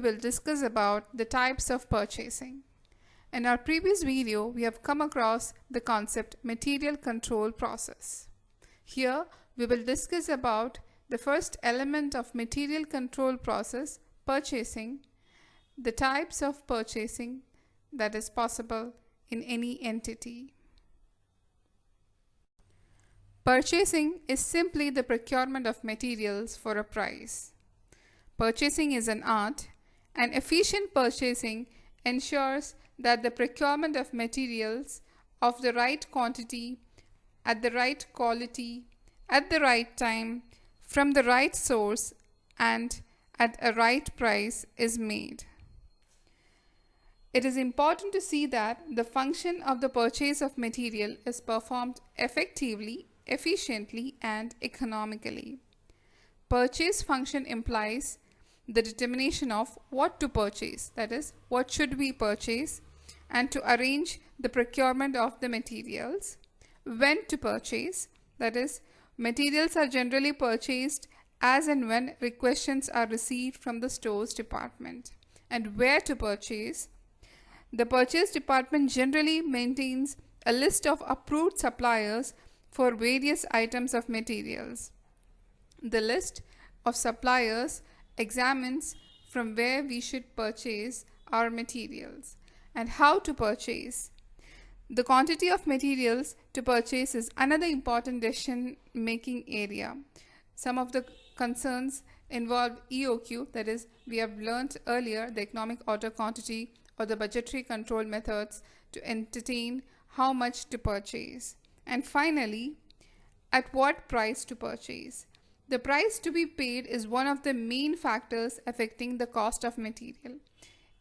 will discuss about the types of purchasing. In our previous video, we have come across the concept material control process. Here, we will discuss about the first element of material control process, purchasing, the types of purchasing that is possible in any entity. Purchasing is simply the procurement of materials for a price. Purchasing is an art, and efficient purchasing ensures that the procurement of materials of the right quantity, at the right quality, at the right time, from the right source, and at a right price is made. It is important to see that the function of the purchase of material is performed effectively, efficiently, and economically. Purchase function implies the determination of what to purchase, that is, what should we purchase, and to arrange the procurement of the materials, when to purchase, that is, materials are generally purchased as and when requisitions are received from the stores department, and where to purchase. The purchase department generally maintains a list of approved suppliers for various items of materials. The list of suppliers examines from where we should purchase our materials and how to purchase. The quantity of materials to purchase is another important decision-making area. Some of the concerns involve EOQ, that is, we have learnt earlier the economic order quantity or the budgetary control methods to entertain how much to purchase. And finally, at what price to purchase. The price to be paid is one of the main factors affecting the cost of material.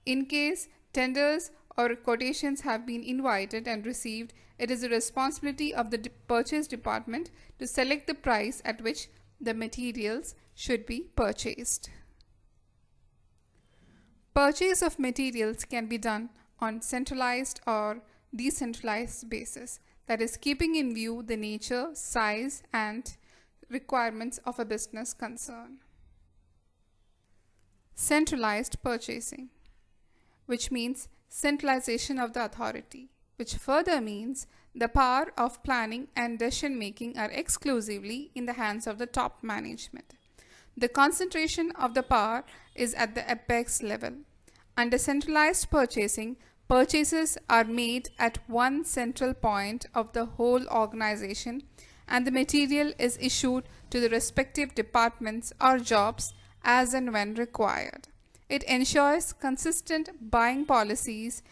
In case tenders or quotations have been invited and received, it is the responsibility of the purchase department to select the price at which the materials should be purchased. Purchase of materials can be done on centralized or decentralized basis, that is, keeping in view the nature, size, and requirements of a business concern. Centralized purchasing, which means centralization of the authority, which further means the power of planning and decision making are exclusively in the hands of the top management. The concentration of the power is at the apex level. Under centralized purchasing, purchases are made at one central point of the whole organization, and the material is issued to the respective departments or jobs as and when required. It ensures consistent buying policies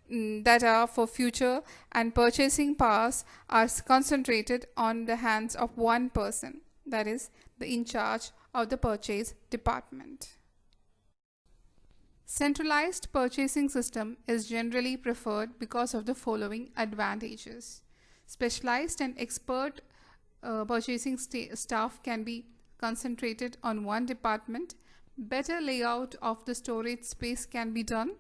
that are for future, and purchasing powers are concentrated on the hands of one person, that is, the in charge of the purchase department. Centralized purchasing system is generally preferred because of the following advantages. Specialized and expert purchasing staff can be concentrated on one department. Better layout of the storage space can be done.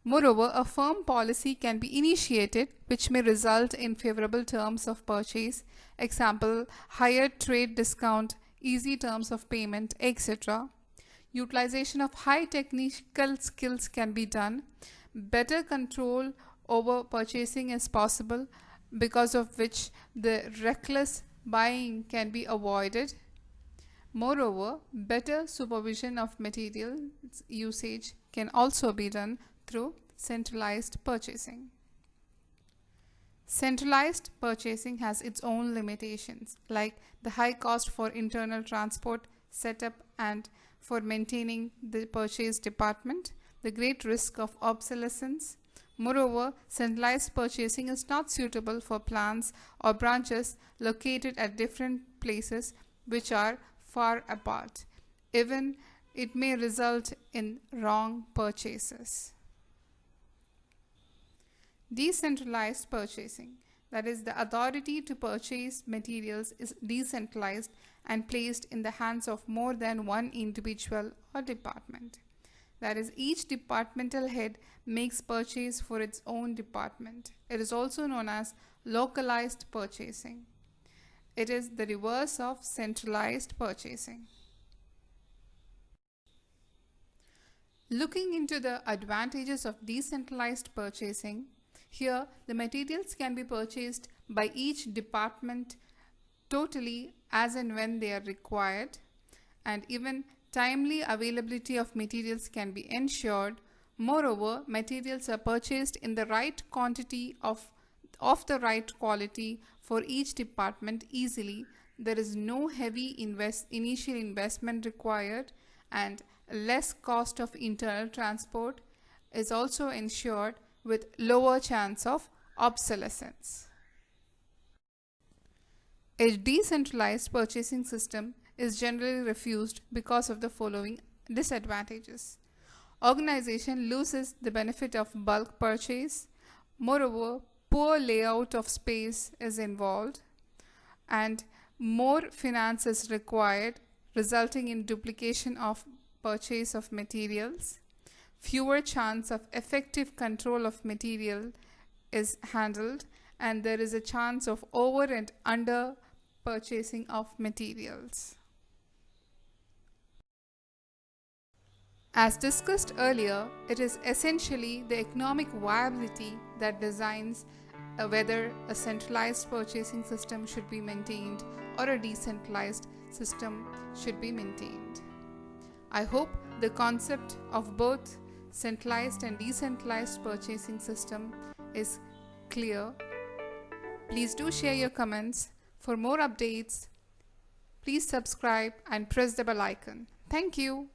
Moreover, a firm policy can be initiated which may result in favorable terms of purchase, example, higher trade discount, easy terms of payment, etc. Utilization of high technical skills can be done. Better control over purchasing is possible, because of which the reckless buying can be avoided. Moreover, better supervision of material usage can also be done through centralized purchasing. Centralized purchasing has its own limitations, like the high cost for internal transport, setup, and for maintaining the purchase department, the great risk of obsolescence. Moreover, centralized purchasing is not suitable for plants or branches located at different places which are far apart. Even it may result in wrong purchases. Decentralized purchasing, that is, the authority to purchase materials is decentralized and placed in the hands of more than one individual or department. That is, each departmental head makes purchase for its own department. It is also known as localized purchasing. It is the reverse of centralized purchasing. Looking into the advantages of decentralized purchasing, here the materials can be purchased by each department totally as and when they are required, and even timely availability of materials can be ensured. Moreover, materials are purchased in the right quantity of the right quality for each department easily. There is no heavy initial investment required, and less cost of internal transport is also ensured with lower chance of obsolescence. A decentralized purchasing system is generally refused because of the following disadvantages. Organization loses the benefit of bulk purchase. Moreover, poor layout of space is involved, and more finance is required, resulting in duplication of purchase of materials. Fewer chance of effective control of material is handled, and there is a chance of over and under purchasing of materials. As discussed earlier, it is essentially the economic viability that designs whether a centralized purchasing system should be maintained or a decentralized system should be maintained. I hope the concept of both centralized and decentralized purchasing system is clear. Please do share your comments. For more updates, please subscribe and press the bell icon. Thank you.